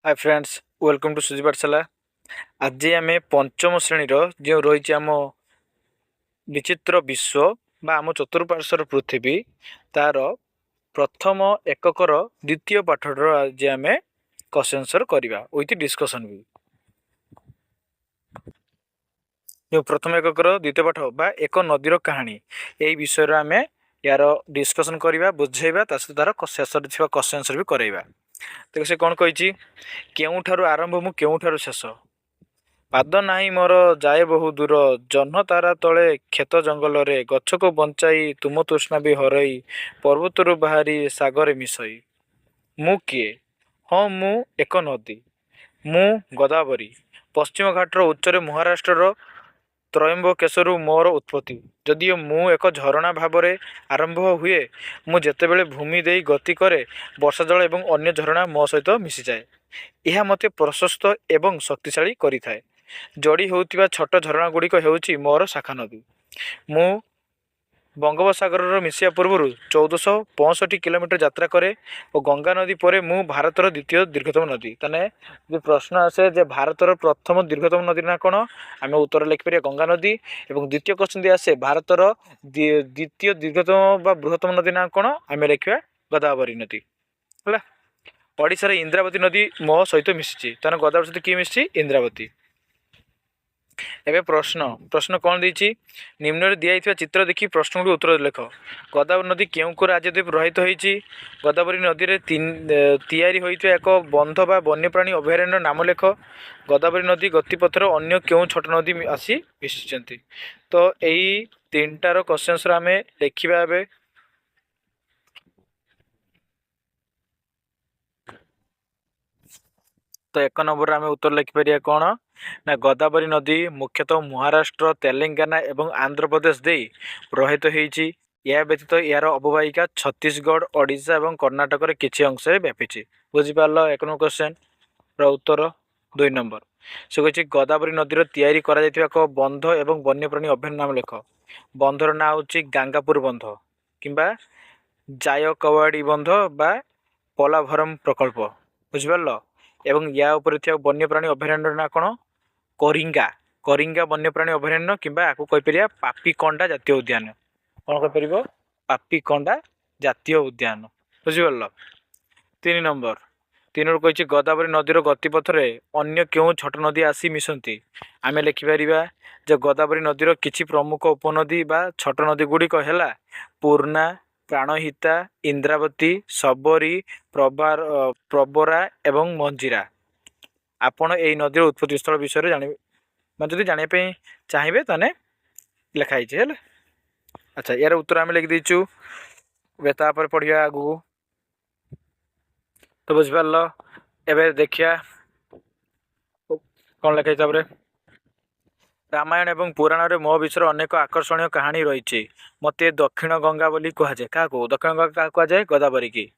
Hi friends, welcome to सुजी पाठशाला। आज आम पंचम श्रेणी जो रही आम विचित्र विश्व बा आम चतुर्पार्श्वर पृथ्वी तार प्रथम एककर द्वितीय पाठर आज आम क्वेश्चन आंसर करवा विथ डिस्कशन भी। जो प्रथम एककर द्वितीय पाठ बा एक नदीर कहानी यही विषय आम यार डिस्कशन करवा बुझेगा तार शेष क्वेश्चन आंसर भी करवा। तो से कौन कही केउठारु आरंभ मु केउठारु शेष पाद नाही मोर जाए बहु दूर जह्न तारा तले क्षेत जंगल रे गछ को बंचाई तुम तृष्णा भी हरई पर्वतरु बाहरी सागर मिसई मु किए हाँ मु एक नदी मु गोदावरी पश्चिम घाटर उच्चरे महाराष्ट्र त्रयंबकेशरु मोर उत्पत्ति जदिओ मु एक झरणा भाव आरंभ हुए मु जेतेबेले भूमि देई गति करे वर्षा जल एवं अन्य झरणा मो सहित मिसी जाए यह मते प्रशस्त एवं शक्तिशाली करिथाए जोड़ी होउतिबा छोट झरणा गुड़िक हेउची मोर शाखा नदी मु बंगोपसागर मिसिया पूर्व 1465 किलोमीटर यात्रा करे और गंगा नदी पर मु भारतर द्वितीय दीर्घतम नदी ताने जो प्रश्न आसे जे भारतर प्रथम दीर्घतम नदी ना कौन आम उत्तर लिखिपर गंगा नदी और द्वितीय क्वेश्चन दी आसे भारतर द्वितीय दीर्घतम बा बृहत्तम नदी ना कौन आम लिखा गोदावरी नदी है। ओडिशा रे इंद्रावती नदी मो सहित मिशिची ताने गोदावरी सहित किए मिशिची इंद्रावती। एवं प्रश्न प्रश्न कौन देती निम्न दिया चित्र देखी प्रश्न गुड़ी उत्तर लेख गोदावरी नदी केउं राज्यद्वीप रहित होती गोदावरी नदी में तैयारी होता एक बंध बा वन्यप्राणी अभयारण्य नाम लेख गोदावरी नदी गतिपथर अन्य क्यों छोट नदी आसी मिशिंट। तो यही तीनटार क्वेश्चन आम देखा ए तो एक नंबर आम उत्तर लिखिपर कौन ना गोदावरी नदी मुख्यतः महाराष्ट्र तेलंगाना एवं आंध्र प्रदेश दे प्रवाहित होती या व्यतीत यार अववाहिका छत्तीसगढ़ ओडिशा और कर्णाटक किसी अंश व्यापी बुझीपार एक नंबर क्वेश्चन उत्तर। 2 नंबर से कही गोदावरी नदी तैयारी एक बंध एवं वन्यप्राणी अभयारण्य नाम लेख बंधर ना हूँ गांगापुर बंध किंबा जायकवाड़ी बंध बा पोलाभरम प्रकल्प बुझीपार एवं या ऊपर वन्यप्राणी अभयारण्य ना कौन करिंगा करिंगा वन्यप्राणी अभयारण्य किंबा आपको कहीपर पापीकंडा जातीय उद्यान कौन कहीपर पापीकंडा जातीय उद्यान बुझीपार। 3 नंबर 3 कही गोदावरी नदीर गतिपथर अन्य क्यों छोट नदी आसी मिशंती आम लिखिपर जे गोदावरी नदीर किछि प्रमुख उपनदी बा छोट नदी गुड़िक है पूर्णा प्राणहिता इंद्रावती सबरी प्रबरा एवं मंजीरा आपण यही नदीर उत्पत्ति स्थल विषय जान जब जानापी चाहिए ताने लिखाई है। अच्छा यार उत्तर आम लिखिदेचु तापर पढ़िया आगू तो बुझिपार एवं देखिया कौन लिखाई रामायण एवं पुराण रे मो विषय अनेक आकर्षणीय कहानी रही मत दक्षिण गंगा बोली कहुए क्या दक्षिण गंगा क्या कहुए गोदावरी की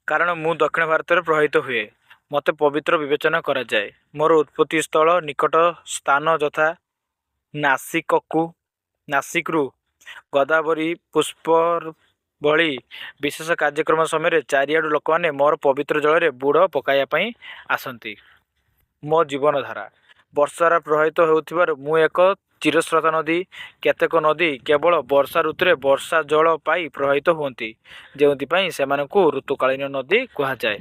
कारण मु दक्षिण भारत में प्रवाहित हुए मत पवित्र विवेचना करा जाए मोर उत्पत्ति स्थल निकट स्थान यथा नासिकु गोदावरी पुष्पर भली विशेष कार्यक्रम समय चारिआडु लोक मैंने मोर पवित्र जल में बुड़ पकाइवाई आसती मो जीवन धारा वर्षार प्रवाहित होउथिबार मु एक चिरस्रोता नदी केतेक नदी केवल वर्षा ऋतु में वर्षा जल पाई प्रवाहित होती जो से ऋतुकालीन नदी कहुए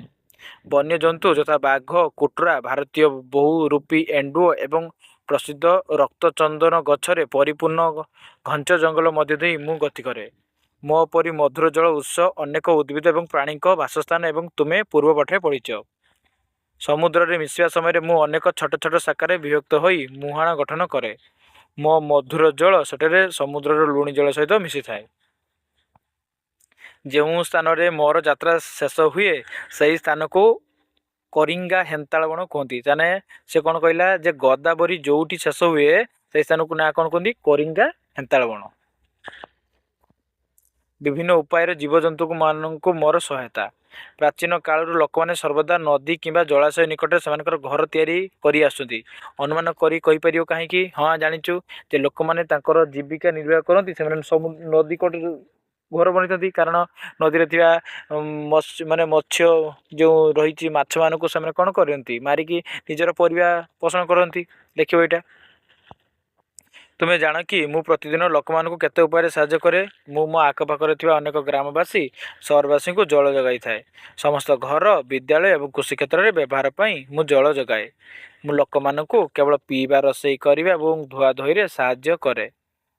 वन्यजंतु यथा बाघ कुटरा भारतीय बहुरूपी एंडुओ एवं प्रसिद्ध रक्तचंदन गछरे परिपूर्ण घंच जंगल मध्य दे मु गति करे मो परी मधुर जल उत्स अनेक उद्भिद एवं प्राणी बासस्थान एवं तुम्हें पूर्व पाठे पढ़िच समुद्र रे मिसिया समय मु अनेक छोट छोट शाखार विभक्त होई मुहाण गठन करे मो मधुर जल सेठे समुद्र लुणी जल सहित मिसी थाए जो स्थान रे मोर यात्रा शेष हुए से स्थान को करिंगा हेन्ताल बण कहती ताने से कौन कहला जे गोदावरी जोटी शेष हुए से स्थान को ना कौन कहती करिंगा हेन्ताल बण। विभिन्न उपाय जीवजंतु मानक मोर सहायता प्राचीन काल लोक मैंने सर्वदा नदी किंबा जलाशय निकट से घर तैयारी अनुमान करी कहीं हाँ जाचु जे लोक मैंने जीविका निर्वाह करती नदी कट ଘର ବନେଇଥାନ୍ତି କାରଣ ନଦୀରେ ଥିବା ମାନେ ମତ୍ସ୍ୟ ଯେଉଁ ରହିଛି ମାଛମାନଙ୍କୁ ସେମାନେ କ'ଣ କରନ୍ତି ମାରିକି ନିଜର ପରିବା ପୋଷଣ କରନ୍ତି। ଦେଖିବ ଏଇଟା। ତୁମେ ଜାଣ କି ମୁଁ ପ୍ରତିଦିନ ଲୋକମାନଙ୍କୁ କେତେ ଉପାୟରେ ସାହାଯ୍ୟ କରେ? ମୁଁ ମୋ ଆଖପାଖରେ ଥିବା ଅନେକ ଗ୍ରାମବାସୀ ସହରବାସୀଙ୍କୁ ଜଳ ଯୋଗାଇଥାଏ। ସମସ୍ତ ଘର, ବିଦ୍ୟାଳୟ ଏବଂ କୃଷି କ୍ଷେତ୍ରରେ ବ୍ୟବହାର ପାଇଁ ମୁଁ ଜଳ ଯୋଗାଏ। ମୁଁ ଲୋକମାନଙ୍କୁ କେବଳ ପିଇବା, ରୋଷେଇ କରିବା ଏବଂ ଧୁଆ ଧୋଇରେ ସାହାଯ୍ୟ କରେ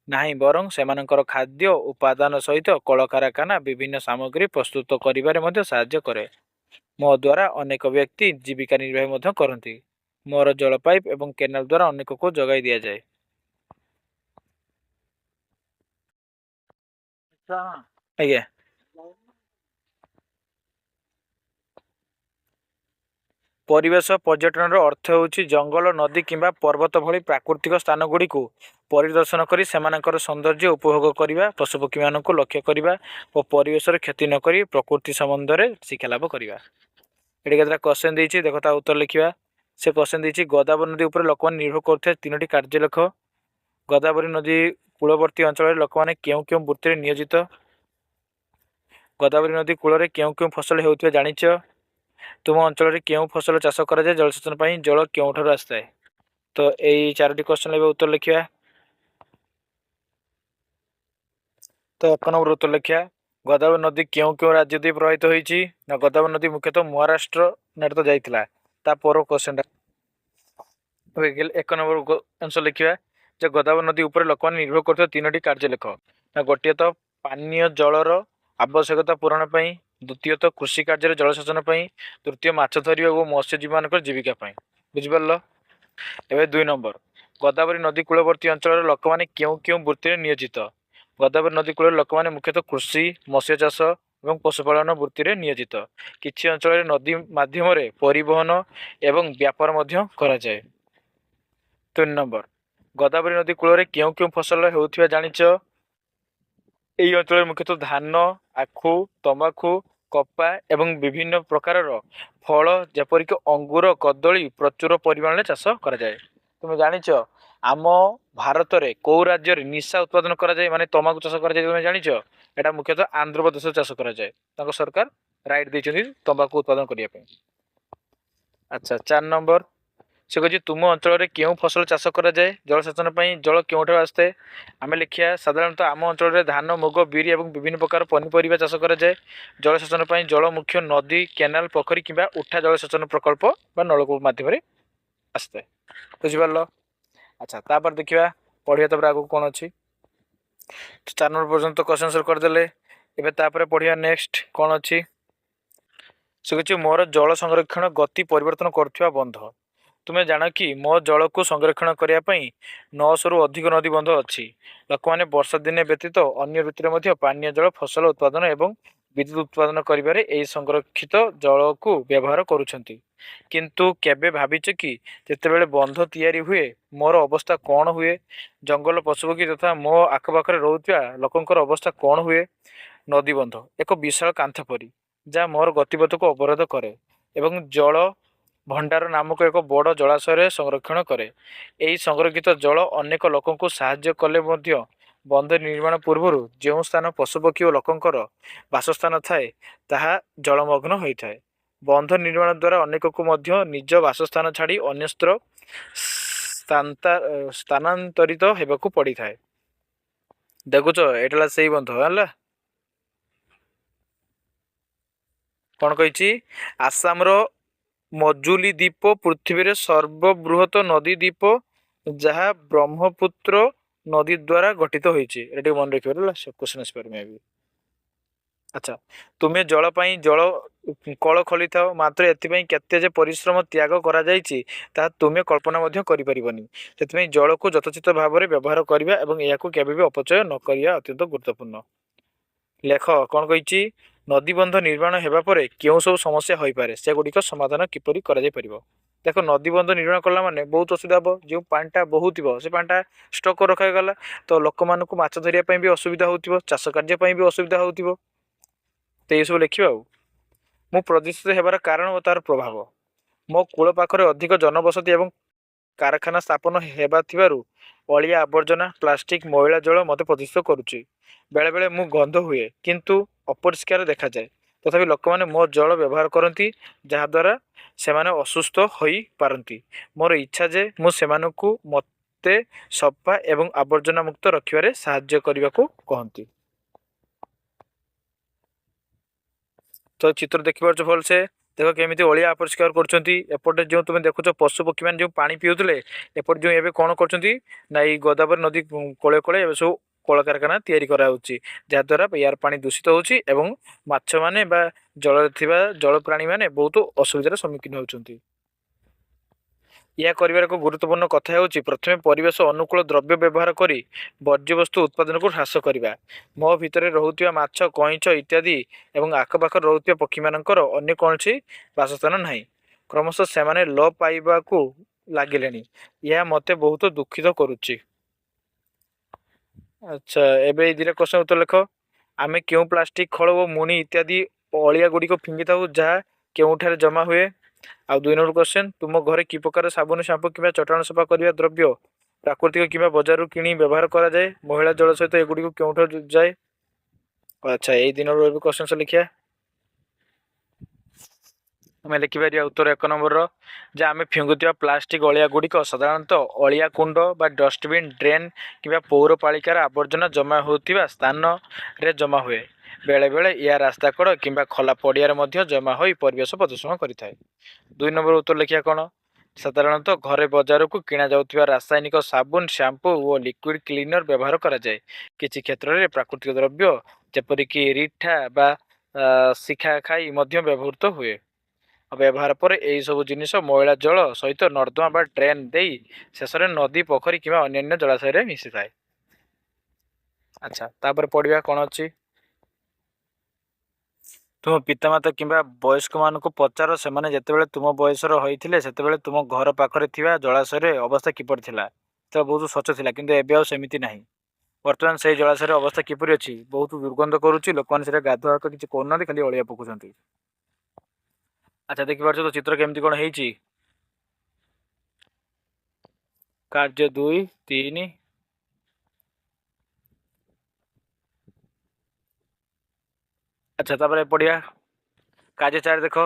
ନାହିଁ, ବରଂ ସେମାନଙ୍କର ଖାଦ୍ୟ ଉପାଦାନ ସହିତ କଳକାରଖାନା ବିଭିନ୍ନ ସାମଗ୍ରୀ ପ୍ରସ୍ତୁତ କରିବାରେ ମଧ୍ୟ ସାହାଯ୍ୟ କରେ। ମୋ ଦ୍ୱାରା ଅନେକ ବ୍ୟକ୍ତି ଜୀବିକା ନିର୍ବାହ ମଧ୍ୟ କରନ୍ତି। ମୋର ଜଳ ପାଇପ୍ ଏବଂ କେନାଲ ଦ୍ୱାରା ଅନେକକୁ ଯୋଗାଇ ଦିଆଯାଏ। ଆଜ୍ଞା। ପରିବେଶ ପର୍ଯ୍ୟଟନର ଅର୍ଥ ହେଉଛି ଜଙ୍ଗଲ, ନଦୀ କିମ୍ବା ପର୍ବତ ଭଳି ପ୍ରାକୃତିକ ସ୍ଥାନଗୁଡ଼ିକୁ ପରିଦର୍ଶନ କରି ସେମାନଙ୍କର ସୌନ୍ଦର୍ଯ୍ୟ ଉପଭୋଗ କରିବା, ପଶୁପକ୍ଷୀମାନଙ୍କୁ ଲକ୍ଷ୍ୟ କରିବା ଓ ପରିବେଶର କ୍ଷତି ନକରି ପ୍ରକୃତି ସମ୍ବନ୍ଧରେ ଶିକ୍ଷା ଲାଭ କରିବା। ଏଠି କେତେଟା କ୍ୱେଶ୍ଚନ୍ ଦେଇଛି, ଦେଖ ତା ଉତ୍ତର ଲେଖିବା। ସେ କ୍ୱେଶ୍ଚନ୍ ଦେଇଛି ଗୋଦାବରୀ ନଦୀ ଉପରେ ଲୋକମାନେ ନିର୍ଭର କରୁଥିବା 3ଟି କାର୍ଯ୍ୟ ଲେଖ। ଗୋଦାବରୀ ନଦୀ କୂଳବର୍ତ୍ତୀ ଅଞ୍ଚଳରେ ଲୋକମାନେ କେଉଁ କେଉଁ ବୃତ୍ତିରେ ନିୟୋଜିତ? ଗୋଦାବରୀ ନଦୀ କୂଳରେ କେଉଁ କେଉଁ ଫସଲ ହେଉଥିବା ଜାଣିଛ? ତୁମ ଅଞ୍ଚଳରେ କେଉଁ ଫସଲ ଚାଷ କରାଯାଏ? ଜଳସେଚନ ପାଇଁ ଜଳ କେଉଁଠାରୁ ଆସିଥାଏ? ତ ଏଇ 4ଟି କ୍ୱେଶ୍ଚନ୍ ଏବେ ଉତ୍ତର ଲେଖିବା। ତ 1 ନମ୍ବର ଉତ୍ତର ଲେଖିବା। ଗୋଦାବରୀ ନଦୀ କେଉଁ କେଉଁ ରାଜ୍ୟ ଦେଇ ପ୍ରବାହିତ ହୋଇଛି? ନା ଗୋଦାବରୀ ନଦୀ ମୁଖ୍ୟତଃ ମହାରାଷ୍ଟ୍ର ନେଟ ତ ଯାଇଥିଲା। ତା ପର କ୍ୱେଶ୍ଚନ୍ 1 ନମ୍ବର ଆନ୍ସର ଲେଖିବା ଯେ ଗୋଦାବରୀ ନଦୀ ଉପରେ ଲୋକମାନେ ନିର୍ଭର କରୁଥିବା 3ଟି କାର୍ଯ୍ୟ ଲେଖ। ନା ଗୋଟିଏ ତ ପାନୀୟ ଜଳର ଆବଶ୍ୟକତା ପୂରଣ ପାଇଁ, ଦ୍ୱିତୀୟତଃ କୃଷି କାର୍ଯ୍ୟରେ ଜଳସେଚନ ପାଇଁ, ତୃତୀୟ ମାଛ ଧରିବା ଓ ମତ୍ସ୍ୟଜୀବୀମାନଙ୍କର ଜୀବିକା ପାଇଁ। ବୁଝିପାରିଲ? ଏବେ 2 ନମ୍ବର, ଗୋଦାବରୀ ନଦୀ କୂଳବର୍ତ୍ତୀ ଅଞ୍ଚଳର ଲୋକମାନେ କେଉଁ କେଉଁ ବୃତ୍ତିରେ ନିୟୋଜିତ? ଗୋଦାବରୀ ନଦୀ କୂଳରେ ଲୋକମାନେ ମୁଖ୍ୟତଃ କୃଷି, ମତ୍ସ୍ୟ ଚାଷ ଏବଂ ପଶୁପାଳନ ବୃତ୍ତିରେ ନିୟୋଜିତ। କିଛି ଅଞ୍ଚଳରେ ନଦୀ ମାଧ୍ୟମରେ ପରିବହନ ଏବଂ ବ୍ୟାପାର ମଧ୍ୟ କରାଯାଏ। 3 ନମ୍ବର, ଗୋଦାବରୀ ନଦୀ କୂଳରେ କେଉଁ କେଉଁ ଫସଲ ହେଉଥିବା ଜାଣିଛ? ଏହି ଅଞ୍ଚଳରେ ମୁଖ୍ୟତଃ ଧାନ, ଆଖୁ, ତମ୍ବାଖୁ, କପା ଏବଂ ବିଭିନ୍ନ ପ୍ରକାରର ଫଳ ଯେପରିକି ଅଙ୍ଗୁର, କଦଳୀ ପ୍ରଚୁର ପରିମାଣରେ ଚାଷ କରାଯାଏ। ତୁମେ ଜାଣିଛ ଆମ ଭାରତରେ କେଉଁ ରାଜ୍ୟରେ ନିଶା ଉତ୍ପାଦନ କରାଯାଏ, ମାନେ ତମାଖୁ ଚାଷ କରାଯାଏ? ତୁମେ ଜାଣିଛ? ଏଟା ମୁଖ୍ୟତଃ ଆନ୍ଧ୍ରପ୍ରଦେଶରେ ଚାଷ କରାଯାଏ। ତାଙ୍କ ସରକାର ରାଇଟ୍ ଦେଇଛନ୍ତି ତମ୍ବାଖୁ ଉତ୍ପାଦନ କରିବା ପାଇଁ। ଆଚ୍ଛା, 4 ନମ୍ବର, ସେ କହୁଛି ତୁମ ଅଞ୍ଚଳରେ କେଉଁ ଫସଲ ଚାଷ କରାଯାଏ? ଜଳସେଚନ ପାଇଁ ଜଳ କେଉଁଠାରୁ ଆସିଥାଏ? ଆମେ ଲେଖିବା ସାଧାରଣତଃ ଆମ ଅଞ୍ଚଳରେ ଧାନ, ମୁଗ, ବିରି ଏବଂ ବିଭିନ୍ନ ପ୍ରକାର ପନିପରିବା ଚାଷ କରାଯାଏ। ଜଳସେଚନ ପାଇଁ ଜଳ ମୁଖ୍ୟ ନଦୀ, କେନାଲ, ପୋଖରୀ କିମ୍ବା ଉଠା ଜଳସେଚନ ପ୍ରକଳ୍ପ ବା ନଳକୂପ ମାଧ୍ୟମରେ ଆସିଥାଏ। ବୁଝିପାରିଲ? ଆଚ୍ଛା, ତାପରେ ଦେଖିବା ପଢ଼ିବା ତାପରେ ଆଗକୁ କ'ଣ ଅଛି। 4 ନମ୍ବର ପର୍ଯ୍ୟନ୍ତ କ୍ୱେଶ୍ଚନ୍ ଆନ୍ସର୍ କରିଦେଲେ। ଏବେ ତାପରେ ପଢ଼ିବା ନେକ୍ସଟ କ'ଣ ଅଛି। ସେ କହୁଛି ମୋର ଜଳ ସଂରକ୍ଷଣ ଗତି ପରିବର୍ତ୍ତନ କରୁଥିବା ବନ୍ଧ। ତୁମେ ଜାଣ କି ମୋ ଜଳକୁ ସଂରକ୍ଷଣ କରିବା ପାଇଁ 900ରୁ ଅଧିକ ନଦୀ ବନ୍ଧ ଅଛି। ଲୋକମାନେ ବର୍ଷା ଦିନେ ବ୍ୟତୀତ ଅନ୍ୟ ଋତୁରେ ମଧ୍ୟ ପାନୀୟ ଜଳ, ଫସଲ ଉତ୍ପାଦନ ଏବଂ ବିଦ୍ୟୁତ୍ ଉତ୍ପାଦନ କରିବାରେ ଏହି ସଂରକ୍ଷିତ ଜଳକୁ ବ୍ୟବହାର କରୁଛନ୍ତି। କିନ୍ତୁ କେବେ ଭାବିଛ କି ଯେତେବେଳେ ବନ୍ଧ ତିଆରି ହୁଏ ମୋର ଅବସ୍ଥା କ'ଣ ହୁଏ? ଜଙ୍ଗଲ, ପଶୁପକ୍ଷୀ ତଥା ମୋ ଆଖପାଖରେ ରହୁଥିବା ଲୋକଙ୍କର ଅବସ୍ଥା କ'ଣ ହୁଏ? ନଦୀବନ୍ଧ ଏକ ବିଶାଳ କାନ୍ଥ ପରି ଯାହା ମୋର ଗତିପଥକୁ ଅବରୋଧ କରେ ଏବଂ ଜଳ ଭଣ୍ଡାର ନାମକ ଏକ ବଡ଼ ଜଳାଶୟରେ ସଂରକ୍ଷଣ କରେ। ଏହି ସଂରକ୍ଷିତ ଜଳ ଅନେକ ଲୋକଙ୍କୁ ସାହାଯ୍ୟ କଲେ ମଧ୍ୟ ବନ୍ଧ ନିର୍ମାଣ ପୂର୍ବରୁ ଯେଉଁ ସ୍ଥାନ ପଶୁପକ୍ଷୀ ଓ ଲୋକଙ୍କର ବାସସ୍ଥାନ ଥାଏ ତାହା ଜଳମଗ୍ନ ହୋଇଥାଏ। ବନ୍ଧ ନିର୍ମାଣ ଦ୍ୱାରା ଅନେକକୁ ମଧ୍ୟ ନିଜ ବାସସ୍ଥାନ ଛାଡ଼ି ଅନ୍ୟତ୍ର ସ୍ଥାନାନ୍ତରିତ ହେବାକୁ ପଡ଼ିଥାଏ। ଦେଖୁଛ ଏଇଟା ହେଲା ସେଇ ବନ୍ଧ ହେଲା। କ'ଣ କହିଛି? ଆସାମର ମଜୁଲି ଦ୍ୱୀପ ପୃଥିବୀରେ ସର୍ବବୃହତ ନଦୀ ଦ୍ୱୀପ ଯାହା ବ୍ରହ୍ମପୁତ୍ର ନଦୀ ଦ୍ୱାରା ଗଠିତ ହୋଇଛି। ଏଟା ଟିକେ ମନେ ରଖିବାର ହେଲା, କ୍ୱେଶ୍ଚନ୍ ଆସିପାରେ ମେ ବି। ଆଚ୍ଛା, ତୁମେ ଜଳ ପାଇଁ ଜଳ କଳ ଖୋଲିଥାଅ, ମାତ୍ର ଏଥିପାଇଁ କେତେ ଯେ ପରିଶ୍ରମ ତ୍ୟାଗ କରାଯାଇଛି ତାହା ତୁମେ କଳ୍ପନା ମଧ୍ୟ କରିପାରିବନି। ସେଥିପାଇଁ ଜଳକୁ ଯଥୋଚିତ ଭାବରେ ବ୍ୟବହାର କରିବା ଏବଂ ଏହାକୁ କେବେ ବି ଅପଚୟ ନ କରିବା ଅତ୍ୟନ୍ତ ଗୁରୁତ୍ୱପୂର୍ଣ୍ଣ। ଲେଖ କ'ଣ କହିଛି? ନଦୀବନ୍ଧ ନିର୍ମାଣ ହେବା ପରେ କେଉଁ ସବୁ ସମସ୍ୟା ହୋଇପାରେ, ସେଗୁଡ଼ିକ ସମାଧାନ କିପରି କରାଯାଇପାରିବ? ଦେଖ, ନଦୀବନ୍ଧ ନିର୍ମାଣ କଲା ମାନେ ବହୁତ ଅସୁବିଧା ହେବ। ଯେଉଁ ପାଣିଟା ବହୁଥିବ ସେ ପାଣିଟା ଷ୍ଟକ୍ କରି ରଖାଗଲା ତ ଲୋକମାନଙ୍କୁ ମାଛ ଧରିବା ପାଇଁ ବି ଅସୁବିଧା ହେଉଥିବ, ଚାଷ କାର୍ଯ୍ୟ ପାଇଁ ବି ଅସୁବିଧା ହେଉଥିବ। ତ ଏଇସବୁ ଲେଖିବା। ଆଉ ମୁଁ ପ୍ରଦୂଷିତ ହେବାର କାରଣ ଓ ତା'ର ପ୍ରଭାବ। ମୋ କୂଳ ପାଖରେ ଅଧିକ ଜନବସତି ଏବଂ କାରଖାନା ସ୍ଥାପନ ହେବା ଥିବାରୁ ଅଳିଆ ଆବର୍ଜନା, ପ୍ଲାଷ୍ଟିକ, ମଇଳା ଜଳ ମୋତେ ପ୍ରଦୂଷିତ କରୁଛି। ବେଳେବେଳେ ମୁଁ ଗନ୍ଧ ହୁଏ କିନ୍ତୁ ଅପରିଷ୍କାର ଦେଖାଯାଏ। ତଥାପି ଲୋକମାନେ ମୋ ଜଳ ବ୍ୟବହାର କରନ୍ତି, ଯାହାଦ୍ୱାରା ସେମାନେ ଅସୁସ୍ଥ ହୋଇପାରନ୍ତି। ମୋର ଇଚ୍ଛା ଯେ ମୁଁ ସେମାନଙ୍କୁ ମୋତେ ସଫା ଏବଂ ଆବର୍ଜନା ମୁକ୍ତ ରଖିବାରେ ସାହାଯ୍ୟ କରିବାକୁ କହନ୍ତି। ତ ଚିତ୍ର ଦେଖିପାରୁଛ ଭଲସେ। ଦେଖ କେମିତି ଅଳିଆ ଅପରିଷ୍କାର କରୁଛନ୍ତି। ଏପଟେ ଯେଉଁ ତୁମେ ଦେଖୁଛ ପଶୁ ପକ୍ଷୀମାନେ ଯେଉଁ ପାଣି ପିଉଥିଲେ, ଏପଟେ ଯେଉଁ ଏବେ କ'ଣ କରୁଛନ୍ତି ନା ଏଇ ଗୋଦାବରୀ ନଦୀ କୋଳେ କୋଳେ ଏବେ ସବୁ କଳକାରଖାନା ତିଆରି କରାହେଉଛି, ଯାହାଦ୍ୱାରା ଏହାର ପାଣି ଦୂଷିତ ହେଉଛି ଏବଂ ମାଛମାନେ ବା ଜଳରେ ଥିବା ଜଳ ପ୍ରାଣୀମାନେ ବହୁତ ଅସୁବିଧାର ସମ୍ମୁଖୀନ ହେଉଛନ୍ତି। ଏହା କରିବାର ଏକ ଗୁରୁତ୍ୱପୂର୍ଣ୍ଣ କଥା ହେଉଛି ପ୍ରଥମେ ପରିବେଶ ଅନୁକୂଳ ଦ୍ରବ୍ୟ ବ୍ୟବହାର କରି ବର୍ଜ୍ୟବସ୍ତୁ ଉତ୍ପାଦନକୁ ହ୍ରାସ କରିବା। ମୋ ଭିତରେ ରହୁଥିବା ମାଛ, କଇଁଛ ଇତ୍ୟାଦି ଏବଂ ଆଖପାଖରେ ରହୁଥିବା ପକ୍ଷୀମାନଙ୍କର ଅନ୍ୟ କୌଣସି ବାସସ୍ଥାନ ନାହିଁ। କ୍ରମଶଃ ସେମାନେ ଲୋପ ପାଇବାକୁ ଲାଗିଲେଣି। ଏହା ମୋତେ ବହୁତ ଦୁଃଖିତ କରୁଛି। ଆଚ୍ଛା, ଏବେ ଏଇ ଦୁଇଟା କ୍ୱେଶ୍ଚନ୍ ଉତ୍ତର ଲେଖ। ଆମେ କେଉଁ ପ୍ଲାଷ୍ଟିକ୍, ଖୋଳ ଓ ମୁଣି ଇତ୍ୟାଦି ଅଳିଆ ଗୁଡ଼ିକ ଫିଙ୍ଗିଥାଉ ଯାହା କେଉଁଠାରେ ଜମା ହୁଏ? ଆଉ 2 ନମ୍ବର କ୍ୱେଶ୍ଚନ୍, ତୁମ ଘରେ କି ପ୍ରକାର ସାବୁନ, ଶ୍ୟାମ୍ପୁ କିମ୍ବା ଚଟାଣ ସଫା କରିବା ଦ୍ରବ୍ୟ ପ୍ରାକୃତିକ କିମ୍ବା ବଜାରରୁ କିଣି ବ୍ୟବହାର କରାଯାଏ? ମହିଳା ଜଳ ସହିତ ଏଗୁଡ଼ିକୁ କେଉଁଠାରୁ ଯାଏ? ଆଚ୍ଛା, ଏଇ 2 ନମ୍ବର ଏବେ କ୍ୱେଶ୍ଚନ୍ ଲେଖିବା। ଆମେ ଲେଖିପାରିବା ଉତ୍ତର 1 ନମ୍ବରର ଯେ ଆମେ ଫିଙ୍ଗୁଥିବା ପ୍ଲାଷ୍ଟିକ୍ ଅଳିଆ ଗୁଡ଼ିକ ସାଧାରଣତଃ ଅଳିଆ କୁଣ୍ଡ ବା ଡଷ୍ଟବିନ୍, ଡ୍ରେନ୍ କିମ୍ବା ପୌରପାଳିକାର ଆବର୍ଜନା ଜମା ହେଉଥିବା ସ୍ଥାନରେ ଜମା ହୁଏ। ବେଳେବେଳେ ଏହା ରାସ୍ତା କଡ଼ କିମ୍ବା ଖୋଲା ପଡ଼ିଆରେ ମଧ୍ୟ ଜମା ହୋଇ ପରିବେଶ ପ୍ରଦୂଷଣ କରିଥାଏ। 2 ନମ୍ବର ଉତ୍ତର ଲେଖିବା କ'ଣ? ସାଧାରଣତଃ ଘରେ ବଜାରକୁ କିଣାଯାଉଥିବା ରାସାୟନିକ ସାବୁନ, ଶ୍ୟାମ୍ପୁ ଓ ଲିକ୍ୱିଡ୍ କ୍ଲିନର ବ୍ୟବହାର କରାଯାଏ। କିଛି କ୍ଷେତ୍ରରେ ପ୍ରାକୃତିକ ଦ୍ରବ୍ୟ ଯେପରିକି ରିଠା ବା ଶିଖାଖାଇ ମଧ୍ୟ ବ୍ୟବହୃତ ହୁଏ। ବ୍ୟବହାର ପରେ ଏହି ସବୁ ଜିନିଷ ମଇଳା ଜଳ ସହିତ ନର୍ଦ୍ଦମା ବା ଡ୍ରେନ୍ ଦେଇ ଶେଷରେ ନଦୀ, ପୋଖରୀ କିମ୍ବା ଅନ୍ୟାନ୍ୟ ଜଳାଶୟରେ ମିଶିଥାଏ। ଆଚ୍ଛା, ତାପରେ ପଢ଼ିବା କ'ଣ ଅଛି। ତୁମ ପିତାମାତା କିମ୍ବା ବୟସ୍କମାନଙ୍କୁ ପଚାର ସେମାନେ ଯେତେବେଳେ ତୁମ ବୟସର ହୋଇଥିଲେ ସେତେବେଳେ ତୁମ ଘର ପାଖରେ ଥିବା ଜଳାଶୟରେ ଅବସ୍ଥା କିପରି ଥିଲା। ତ ବହୁତ ସ୍ୱଚ୍ଛ ଥିଲା କିନ୍ତୁ ଏବେ ଆଉ ସେମିତି ନାହିଁ। ବର୍ତ୍ତମାନ ସେହି ଜଳାଶୟର ଅବସ୍ଥା କିପରି ଅଛି? ବହୁତ ଦୁର୍ଗନ୍ଧ କରୁଛି। ଲୋକମାନେ ସେଟା ଗାଧୁଆ ତ କିଛି କରୁନାହାନ୍ତି, ଖାଲି ଅଳିଆ ପକାଉଛନ୍ତି। ଆଚ୍ଛା, ଦେଖିପାରୁଛ ତ ଚିତ୍ର କେମିତି କ'ଣ ହେଇଛି। କାର୍ଯ୍ୟ 2, 3। ଆଚ୍ଛା, ତାପରେ ପଢ଼ିବା କାର୍ଯ୍ୟ 4 ଦେଖ।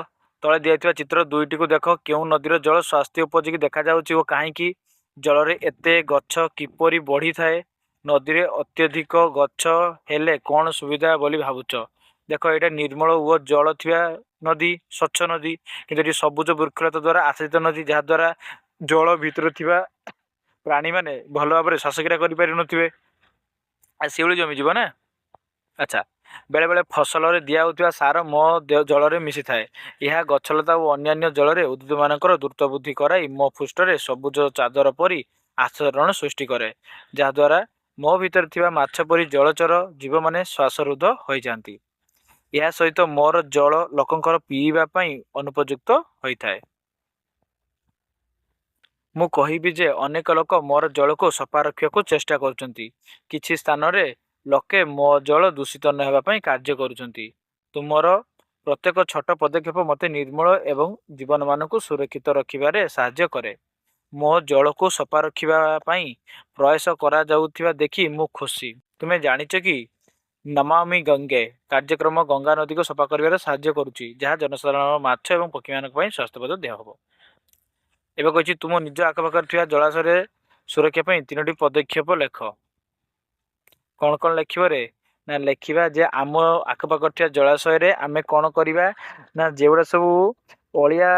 ତଳେ ଦିଆଯାଇଥିବା ଚିତ୍ର 2ଟିକୁ ଦେଖ। କେଉଁ ନଦୀର ଜଳ ସ୍ୱାସ୍ଥ୍ୟ ଉପଯୋଗୀ ଦେଖାଯାଉଛି ଓ କାହିଁକି? ଜଳରେ ଏତେ ଗଛ କିପରି ବଢ଼ିଥାଏ? ନଦୀରେ ଅତ୍ୟଧିକ ଗଛ ହେଲେ କ'ଣ ସୁବିଧା ବୋଲି ଭାବୁଛ? ଦେଖ, ଏଇଟା ନିର୍ମଳ ଓ ଜଳ ଥିବା ନଦୀ, ସ୍ୱଚ୍ଛ ନଦୀ, କିନ୍ତୁ ଏଠି ସବୁଜ ବୃକ୍ଷଲତା ଦ୍ୱାରା ଆଚ୍ଛାଦିତ ନଦୀ, ଯାହାଦ୍ୱାରା ଜଳ ଭିତରେ ଥିବା ପ୍ରାଣୀମାନେ ଭଲ ଭାବରେ ଶ୍ୱାସକ୍ରିୟା କରିପାରିନଥିବେ, ଶିଉଳି ଜମିଯିବ ନା। ଆଚ୍ଛା, ବେଳେବେଳେ ଫସଲରେ ଦିଆଯାଉଥିବା ସାର ମୋ ଜଳରେ ମିଶିଥାଏ। ଏହା ଗଛଲତା ଓ ଅନ୍ୟାନ୍ୟ ଜଳରେ ଉଦ୍ଭିଦମାନଙ୍କର ଦ୍ରୁତ ବୃଦ୍ଧି କରାଇ ମୋ ପୃଷ୍ଠରେ ସବୁଜ ଚାଦର ପରି ଆଚରଣ ସୃଷ୍ଟି କରେ, ଯାହାଦ୍ୱାରା ମୋ ଭିତରେ ଥିବା ମାଛ ପରି ଜଳଚର ଜୀବମାନେ ଶ୍ୱାସରୁଦ୍ଧ ହୋଇଯାଆନ୍ତି। ଏହା ସହିତ ମୋର ଜଳ ଲୋକଙ୍କର ପିଇବା ପାଇଁ ଅନୁପଯୁକ୍ତ ହୋଇଥାଏ। ମୁଁ କହିବି ଯେ ଅନେକ ଲୋକ ମୋର ଜଳକୁ ସଫା ରଖିବାକୁ ଚେଷ୍ଟା କରୁଛନ୍ତି। କିଛି ସ୍ଥାନରେ ଲୋକେ ମୋ ଜଳ ଦୂଷିତ ନ ହେବା ପାଇଁ କାର୍ଯ୍ୟ କରୁଛନ୍ତି। ତୁମର ପ୍ରତ୍ୟେକ ଛୋଟ ପଦକ୍ଷେପ ମୋତେ ନିର୍ମଳ ଏବଂ ଜୀବନମାନଙ୍କୁ ସୁରକ୍ଷିତ ରଖିବାରେ ସାହାଯ୍ୟ କରେ। ମୋ ଜଳକୁ ସଫା ରଖିବା ପାଇଁ ପ୍ରୟାସ କରାଯାଉଥିବା ଦେଖି ମୁଁ ଖୁସି। ତୁମେ ଜାଣିଛ କି ନମାମି ଗଙ୍ଗେ କାର୍ଯ୍ୟକ୍ରମ ଗଙ୍ଗା ନଦୀକୁ ସଫା କରିବାରେ ସାହାଯ୍ୟ କରୁଛି, ଯାହା ଜନସାଧାରଣ, ମାଛ ଏବଂ ପକ୍ଷୀମାନଙ୍କ ପାଇଁ ସ୍ୱାସ୍ଥ୍ୟପ୍ରଦ ଦେହ ହେବ। ଏବେ କହିଛି ତୁମ ନିଜ ଆଖପାଖରେ ଥିବା ଜଳାଶୟରେ ସୁରକ୍ଷା ପାଇଁ 3ଟି ପଦକ୍ଷେପ ଲେଖ। କ'ଣ କ'ଣ ଲେଖିବରେ? ନା ଲେଖିବା ଯେ ଆମ ଆଖପାଖରେ ଥିବା ଜଳାଶୟରେ ଆମେ କ'ଣ କରିବା ନା ଯେଉଁଗୁଡ଼ା ସବୁ ଅଳିଆ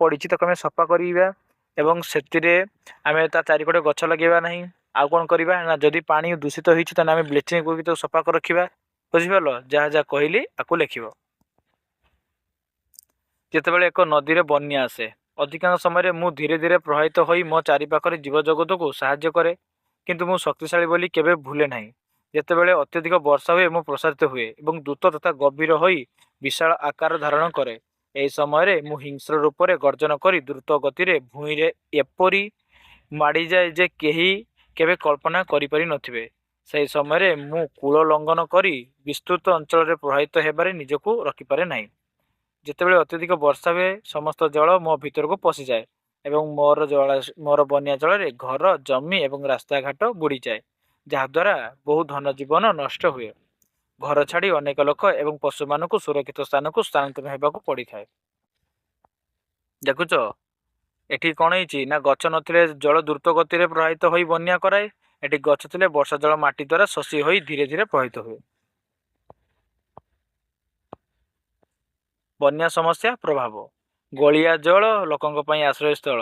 ପଡ଼ିଛି ତାକୁ ଆମେ ସଫା କରିବା ଏବଂ ସେଥିରେ ଆମେ ତା ଚାରିପଟେ ଗଛ ଲଗାଇବା ନାହିଁ। ଆଉ କ'ଣ କରିବା ନା ଯଦି ପାଣି ଦୂଷିତ ହୋଇଛି ତାହେଲେ ଆମେ ବ୍ଲିଚିଂ ପକାଇ ତାକୁ ସଫା କରି ରଖିବା। ବୁଝିପାରିଲ? ଯାହା ଯାହା କହିଲି ଆକୁ ଲେଖିବ। ଯେତେବେଳେ ଏକ ନଦୀରେ ବନ୍ୟା ଆସେ, ଅଧିକାଂଶ ସମୟରେ ମୁଁ ଧୀରେ ଧୀରେ ପ୍ରବାହିତ ହୋଇ ମୋ ଚାରିପାଖରେ ଜୀବଜଗତକୁ ସାହାଯ୍ୟ କରେ, କିନ୍ତୁ ମୁଁ ଶକ୍ତିଶାଳୀ ବୋଲି କେବେ ଭୁଲେ ନାହିଁ। ଯେତେବେଳେ ଅତ୍ୟଧିକ ବର୍ଷା ହୁଏ ମୁଁ ପ୍ରସାରିତ ହୁଏ ଏବଂ ଦ୍ରୁତ ତଥା ଗଭୀର ହୋଇ ବିଶାଳ ଆକାର ଧାରଣ କରେ। ଏହି ସମୟରେ ମୁଁ ହିଂସ୍ର ରୂପରେ ଗର୍ଜନ କରି ଦ୍ରୁତ ଗତିରେ ଭୂଇଁରେ ଏପରି ମାଡ଼ିଯାଏ ଯେ କେହି କେବେ କଳ୍ପନା କରିପାରିନଥିବେ। ସେହି ସମୟରେ ମୁଁ କୂଳ ଲଙ୍ଘନ କରି ବିସ୍ତୃତ ଅଞ୍ଚଳରେ ପ୍ରବାହିତ ହେବାରେ ନିଜକୁ ରଖିପାରେ ନାହିଁ। ଯେତେବେଳେ ଅତ୍ୟଧିକ ବର୍ଷା ହୁଏ ସମସ୍ତ ଜଳ ମୋ ଭିତରକୁ ପଶିଯାଏ ଏବଂ ମୋର ବନ୍ୟା ଜଳରେ ଘର, ଜମି ଏବଂ ରାସ୍ତାଘାଟ ବୁଡ଼ିଯାଏ, ଯାହାଦ୍ୱାରା ବହୁ ଧନ ଜୀବନ ନଷ୍ଟ ହୁଏ। घर छाड़ी अनेक लोक एवं पशु मानक सुरक्षित स्थान को स्थानांतरण होगा पड़ी था। देखुच एठी कौन है ना गच नथिले जल द्रुत गति में प्रवाहित हो बन्या कराए। एटी गच थिले वर्षा जल माटी द्वारा शोषी हो धीरे धीरे प्रवाहित हुए। बन्या समस्या प्रभाव गलिया जल लोकों आश्रय स्थल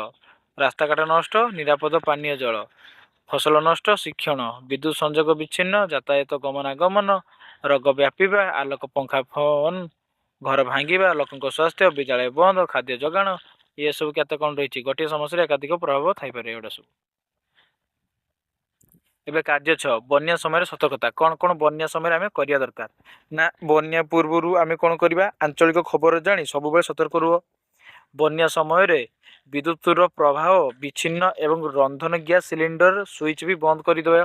रास्ताघाट नष्ट निरापद पानीय जल फसल नष्ट शिक्षण विद्युत संजोग विच्छिन्न यातायात गमनागमन रोग व्यापीवा आलोक पंखा फोन घर भांगा लोकों स्वास्थ्य विद्यालय बंद खाद्य जोगाण ये सब केते कौन रही गोटे समस्या एकाधिक प्रभाव थाईपे एटा सब। एबे कार्य 6 बन्या समय सतर्कता कौन कौन बन्या समय आम करिया दरकार ना बन्या पूर्व आम कौन करवा आंचलिक खबर जानी सब सतर्क रुह। बन्या समय विद्युतर प्रभाव विच्छिन्न एवं रंधन गैस सिलिंडर स्विच भी बंद करदे।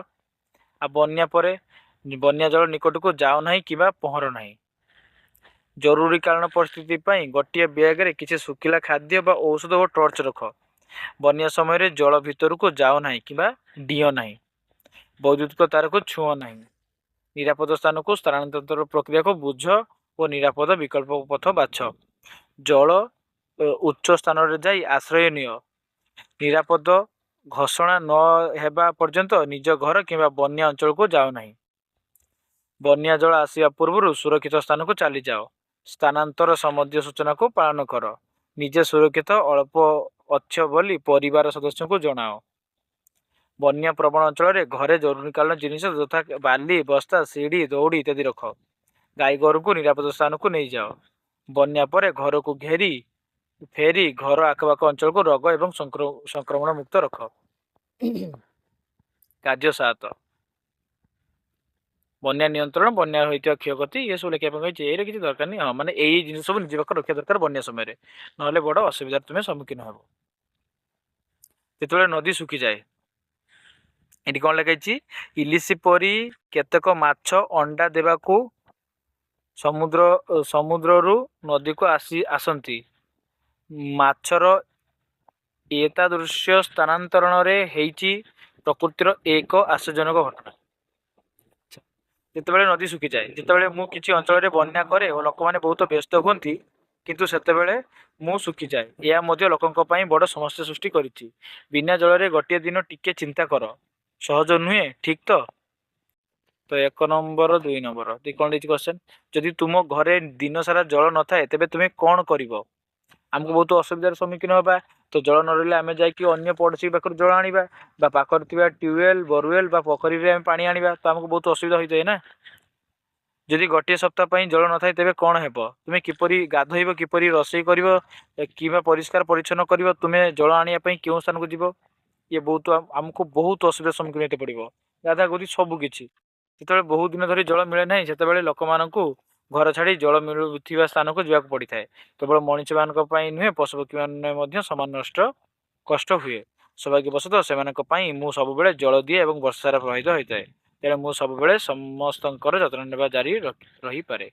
आ बन्या परे बन्या जल निकट को जाओ ना कि पहर ना। जरूरी कारण परिस्थिति गोटे बैग किसी सुखिला खाद्य बा औषध और टर्च रख। बन्या समय जल भीतर को जाओ ना कि डिओ ना। वैद्युतिक तार को छुओ ना। निरापद स्थान को स्थानांतर प्रक्रिया को बुझ और निरापद विकल्प पथ बाछ। जल उच्च स्थान जाई आश्रय निय। निरापद घोषणा न हेबा पर्यंत निज घर कि बन्या अंचल को जाओ ना। बन्या जल आसिया पूर्व सुरक्षित स्थान को चली जाओ। स्थानांतर संबंधी सूचना को पालन कर। निजे सुरक्षित अल्प अच्छ बोली परिवार सदस्य को जनाओ। बन्या प्रवण अंचल घरे जरूरीकालीन जिनिस यथा बाली बस्ता सीढ़ी दौड़ी इत्यादि रख। गाई गोरु को निरापद स्थान को नहीं जाओ। बन्या पर घर को घेरी फेरी घर आखपाख अंचल को रोग एवं संक्रमण मुक्त रख। कार्य 7 बन्या नियंत्रण बन्या होता क्षयक्षति ये सब लिखा ये किसी दरकार नहीं। हाँ मैंने यही जिन सब निज पाख रखा दरकार बन्या समय ना बड़ असुविधार तुम्हें सम्मुखीन हो। जो नदी सुखी जाए ये कौन लगे इलिशी परी केतक माछ अंडा देवाकू समुद्र नदी को आसती माछर एतादृश्य स्थानांतरण प्रकृतिर एक आश्चर्यजनक घटना। जितेबाला नदी सुखी जाए जितेबाला मु किसी अंचल बन्या करे और लोक मैंने बहुत व्यस्त हुंती किंतु सेतेबेले मु सुखी जाए यह मध्य लोकों बड़ समस्या सृष्टि करिछि। बिना जल गोटे दिन टिके चिंता कर सहज नुहे ठीक तो 1 नंबर 2 नंबर दी कौन क्वेश्चन जदि तुम घरे दिन सारा जल न थाए तेबे तुम्हें कौन कर आमको बहुत असुविधार सम्मुखीन होगा। तो जल न रही आम जा पड़ोशी पाखर जल आना पाखर ट्यूबवेल बोरवेल पोखरी में पा आना तो आमको बहुत असुविधा होता है ना। जदि गोटे सप्ताह जल न थाए तेबे कौन हे तुम्हें किपरि गाधोइब किपरि रोषेई कर कि परिष्कार परिच्छन्न कर तुम्हें जल आने क्यों स्थान को जीव ये बहुत आमको बहुत असुविधा सम्मुखीन होते पड़ो गाधा गुधी सबकि जो बहुत दिन धरी जल मिले ना से लोक मानू घर छाड़ी जल मिलुवा स्थान को जावाक पड़ी था। केवल मनीष मान नुहे पशुपक्षी मैंने समान नष्ट कष्ट हुए सौभाग्यवशतः से मु सब जल दिए और वर्षार प्रभावित होता है तेरे मु सब समस्त जत्न ने जारी रही पारे।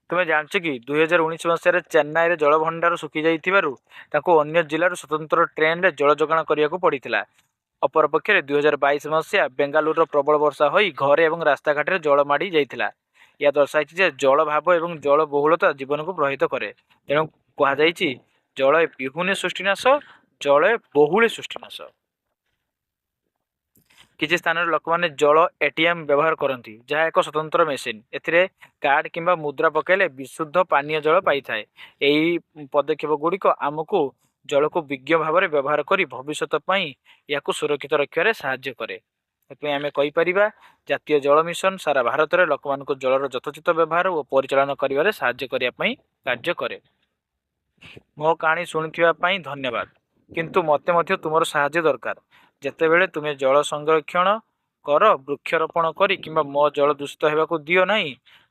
तुम्हें जानच कि 2019 मसीह चेन्नई जल भंडार सुखी जाइथिबारु अन्य जिलार स्वतंत्र ट्रेन रे जल जोगाण करने को पड़ता। अपरपक्षे 2022 मसीहा बेंगालुर प्रबल वर्षा हो घरे और रास्ताघाट में जल माड़ी जाइथिला। यह दर्शाई जल भाव और जल बहुलता जीवन को प्रभावित करे तेणु कहुई जल विहुने सृष्टिनाश जल बहुले सृष्टिनाश। किसी स्थान लोक मैंने जल एटीएम व्यवहार करती जहाँ एक स्वतंत्र मेसीन ए कार्ड किंबा मुद्रा पकेले विशुद्ध पानीय जल पाई थाए। यही पदक्षेप गुड़िक आमको जल को विज्ञ भाव में व्यवहार कर भविष्य या सुरक्षित रखार साहाय्य करे। आम कहीपर जातीय जल मिशन सारा भारत में लोक मान जलर यथोचित व्यवहार और परिचालन कर साहाय्य करने कार्य करे। मो कहानी शुणुवाई धन्यवाद किंतु मते तुमर साहाय्य दरकार जितेबले तुम्हें जल संरक्षण कर वृक्षरोपण करी कि मो जल दूषित होगा दियो ना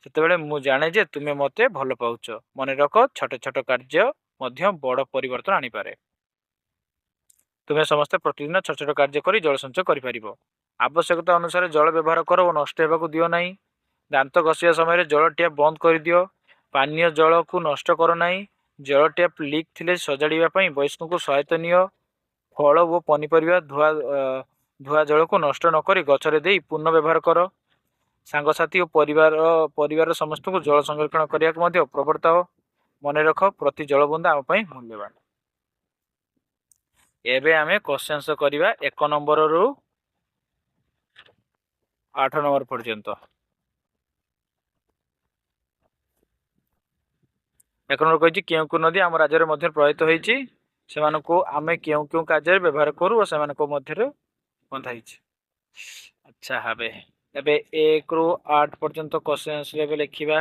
से मु जाने जे तुम्हें मते भल पाउच। मन रख छोट छोट कार्य बड़ परिवर्तन आनीपे। तुम्हें समस्ते प्रतिदिन छोट छोट कार्य कर जल संचय कर आवश्यकता अनुसार जल व्यवहार कर और नष्ट होगा दियो ना। दांत घसिया समय जल टैप बंद कर दियो। पानीय जल को नष्ट कर ना। जल टैप लीक थिले सजाड़ापी वयस्क को सहायता नियो। फल और पनीपरिया धुआ जल को नष्ट नक गचरे दे पुनः व्यवहार कर। सांगसाथी और परिवार समस्त को जल संरक्षण करने प्रवर्ताओ। मन रख प्रति जलबुंदा आम मूल्यवान। एबे आमे क्वेश्चंस करवा 1 नंबर रु 8 नंबर पर्यंत। 1 नंबर कही क्यों क्यों नदी आम राज्य मध्य प्रवाहित होती से आमे क्यों क्यों कार्य व्यवहार करूँ और से मध्य बंधा। अच्छा हाबे एबे 1 रु 8 पर्यंत क्वेश्चंस लिखा।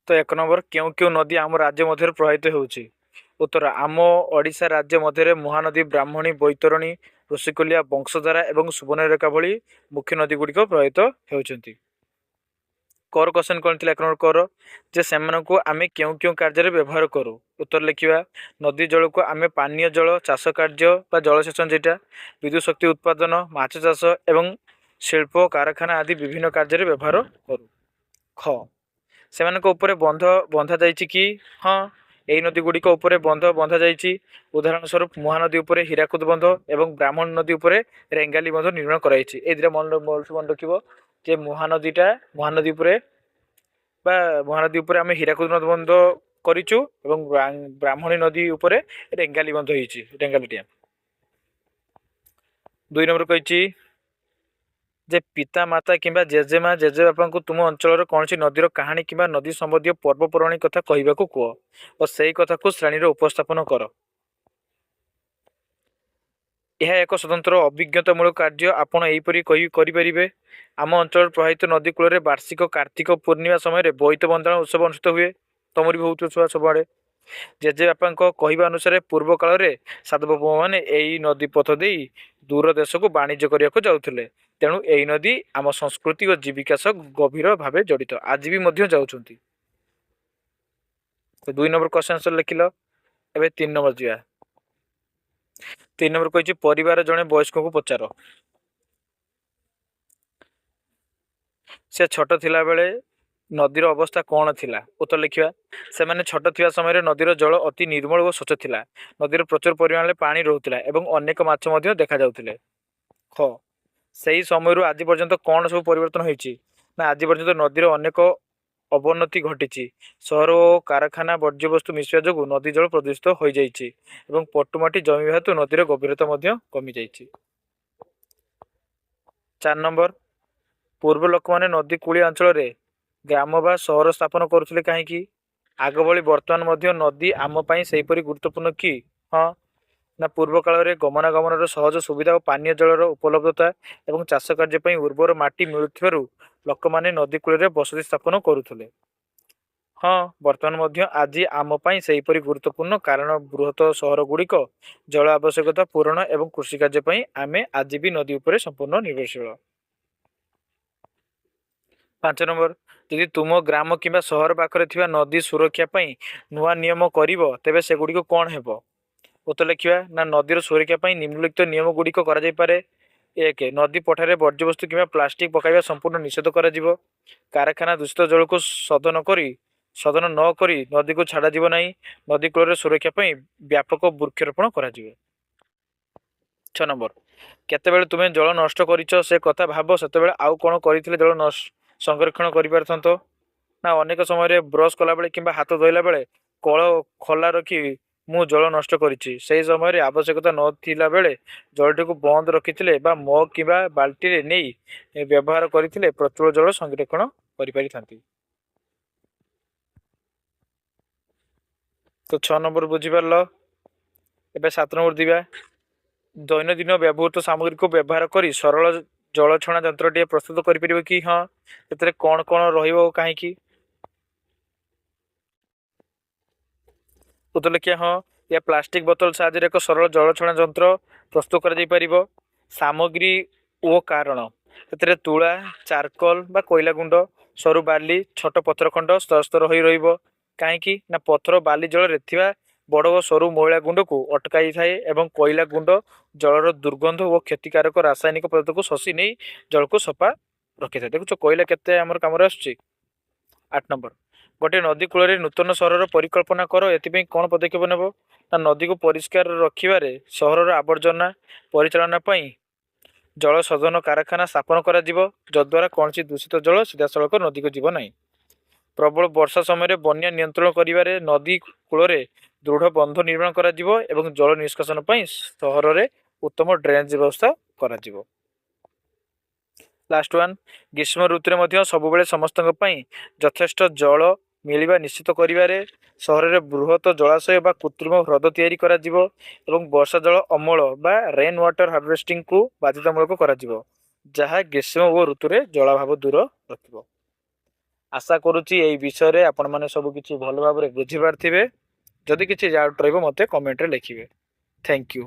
तो 1 नंबर क्यों क्यों नदी आम राज्य मध्य प्रवाहित होउची। उत्तर आम ओडिशा राज्य मध्य महानदी ब्राह्मणी बैतरणी ऋषिकुलिया वंशधारा एवं सुवर्णरेखा भली मुख्य नदी गुड़िक प्रवाहित होउचंती। कर क्वेश्चन कौन थी 1 नंबर कर जे सेमानकु आमे क्यों क्यों कार्य व्यवहार करूँ। उत्तर लिखा नदी जल को आमे पानीय जल चाष कार्य बा जलसेचन जेटा विद्युत शक्ति उत्पादन माछ चाष एवं शिल्प कारखाना आदि विभिन्न कार्य व्यवहार करूँ। ख सेमानक उपरे बंध बंधा जाइछि कि हाँ यही नदी गुड़िक उपरे बंध बंधा जाइछि। उदाहरण स्वरूप महानदी उपरे हीराकुद बंध एवं ब्राह्मण नदी उपरे रेंगाली बंध निर्माण कराइछि। ए दिरा मन रखिबो जे महानदी उपरे बा महानदी उपरे आमे हीराकुद बंध करिछु एवं ब्राह्मणी नदी उपरे रेंगाली बंध होइछि रेंगाली डैम। 2 नंबर कहिछि जे पिता माता किंबा जेजेमा जेजेबापा को तुम अंचल कौन सी नदीर कहानी किंबा नदी संबंधी पर्वपर्वाणी कथा कहवाक कह और सही कथा को श्रेणी उपस्थापन कर। यह एक स्वतंत्र अभिज्ञतामूलक कार्य आपण एहीपरि करें। आम अंचल प्रवाहित नदी कूल वार्षिक कार्तिक पूर्णिमा समय बोईत बंधाण उत्सव अनुष्ठित हुए। तुमरी भी होउथो छुआ सबुआड़े। जेजेबापा कहवा अनुसार पूर्व काल में साधुबाबा मैंने यही नदी पथ दे दूर देश को वाणिज्य करने को जाऊे। तेणु यही नदी आम संस्कृति और जीविका सह गभीर भाव जड़ित आज भी जाउछंती। तो 2 नंबर क्वेश्चन आंसर लिखिल। एबे 3 नंबर जा 3 नंबर कही परिवार जड़े वयस्क को पचार से छोट थिला बेले नदीर अवस्था कौन थिला। उत्तर लिखा से माने छोट थिबा समय नदीर जल अति निर्मल और स्वच्छ थिला। नदीर प्रचुर परिमाण में पानी रोहुतिला एवं अनेक माछ मध्य देखा जाउथिले। ख सही समय आज पर्यंत कौन सब परिवर्तन होइछि ना आज पर्यंत नदीर अनेक अवनति घटी। सहर और कारखाना वर्ज्यवस्तु मिसवा जो नदी जल प्रदूषित हो जाइछि एवं पटुमाटी जमी हेतु नदीर गभीरता कमी जाइछि। 4 नंबर पूर्व लोक मैंने नदी कूलिया अंचल ग्राम बा सहर स्थापन करुले कहीं आग भली बर्तमान नदी आम सेहीपरि गुरुत्वपूर्ण कि हाँ ना पूर्व काल में गमनागमन सहज सुविधा और पानीय जलर उपलब्धता एवं चाष कार्य उर्वर माटी मिलुथिबारु लोक माने नदी कूल बसति स्थापन करुले। हाँ बर्तमान आज आम सेहीपरि गुरुत्वपूर्ण कारण बृहत सहर गुड़िक जल आवश्यकता पूरण एवं कृषि कार्य आमे आज भी नदी उपरे संपूर्ण निर्भरशील। 5 नंबर यदि तुम ग्राम किंबा सहर पाखरे थिबा नदी सुरक्षा नुआ नियम करिवो तेबे से गुड़िक कौन हेबो। उत्तर लिखा ना नदीर सुरक्षा निम्नलिखित नियम गुड़िक करे। 1 नदी पठारे वर्ज्यवस्तु किंबा प्लास्टिक पकाइबा संपूर्ण निषेध करा जिवो। कारखाना दूषित जल को शोधन न करी नदी को छाड़ा जिवो नहीं। नदी कूल सुरक्षा व्यापक वृक्षरोपण करा जिवो। 6 नंबर केतेबेले तुमे जल नष्ट करिछ से कथा भाव सेतेबेले आउ कोन करिथिले जल संरक्षण करि पारथंतो ना अनेक समय ब्रश कला बेले किंबा हाथ धोइला बेले कल खोला रखी मु जल नष्ट करिछि सेही समय आवश्यकता नथिला बेले जलटी को बंद रखिथिले बा मग किंबा बाल्टी रे नेई व्यवहार करिथिले प्रचुर जल संरक्षण करि पारिथांती। तो 6 नंबर बुझी पारलो। एबे 7 नंबर दिबा दैनंदिन व्यवहृत सामग्री को व्यवहार करी सरल जल छणा यंत्रटी प्रस्तुत करि कि हाँ एतरे कौन कौन रहिबो काहेकि। उत्तर लिखिया हाँ या प्लास्टिक बोतल साहाय्य एक सरल जल छणा यंत्र प्रस्तुत कर सामग्री ओ कारण एतरे तुला चारकोल बा कोयला गुंड सरू बाली छोट पथर खंड स्तर स्तर हो कहीं ना पथर बाली जल थिबा बड़ और सरू मैला गुंड को अटकाई थाए एवं कोयला गुंड जलर दुर्गंध और क्षतिकारक रासायनिक पदार्थ को शोषि नहीं जल को सफा रखी था। देखुच कोयला केते आमर काम आसुची। 8 नंबर गोटे नदी कूल नूतन सहर परिकल्पना कर एथि कौन पदक्षेप नेब ना नदी को परिष्कार रखिबारे सहर आवर्जना परिचालना ଜଳ ଶୋଧନ କାରଖାନା ସ୍ଥାପନ କରାଯିବ ଯଦ୍ୱାରା କୌଣସି ଦୂଷିତ ଜଳ ସିଧାସଳଖ ନଦୀକୁ ଯିବ ନାହିଁ। ପ୍ରବଳ ବର୍ଷା ସମୟରେ ବନ୍ୟା ନିୟନ୍ତ୍ରଣ କରିବାରେ ନଦୀ କୂଳରେ ଦୃଢ଼ ବନ୍ଧ ନିର୍ମାଣ କରାଯିବ ଏବଂ ଜଳ ନିଷ୍କାସନ ପାଇଁ ସହରରେ ଉତ୍ତମ ଡ୍ରେନେଜ ବ୍ୟବସ୍ଥା କରାଯିବ। ଲାଷ୍ଟ ୱାନ୍, ଗ୍ରୀଷ୍ମ ଋତୁରେ ମଧ୍ୟ ସବୁବେଳେ ସମସ୍ତଙ୍କ ପାଇଁ ଯଥେଷ୍ଟ ଜଳ ମିଳିବା ନିଶ୍ଚିତ କରିବାରେ ସହରରେ ବୃହତ ଜଳାଶୟ ବା କୃତ୍ରିମ ହ୍ରଦ ତିଆରି କରାଯିବ ଏବଂ ବର୍ଷା ଜଳ ଅମଳ ବା ରେନ୍ ୱାଟର ହାର୍ଭେଷ୍ଟିଂକୁ ବାଧ୍ୟତାମୂଳକ କରାଯିବ, ଯାହା ଗ୍ରୀଷ୍ମ ଓ ଋତୁରେ ଜଳାଭାବ ଦୂର ରଖିବ। ଆଶା କରୁଛି ଏହି ବିଷୟରେ ଆପଣମାନେ ସବୁ କିଛି ଭଲ ଭାବରେ ବୁଝିପାରିଥିବେ। ଯଦି କିଛି ଡାଉଟ୍ ରହିବ ମୋତେ କମେଣ୍ଟରେ ଲେଖିବେ। Thank you.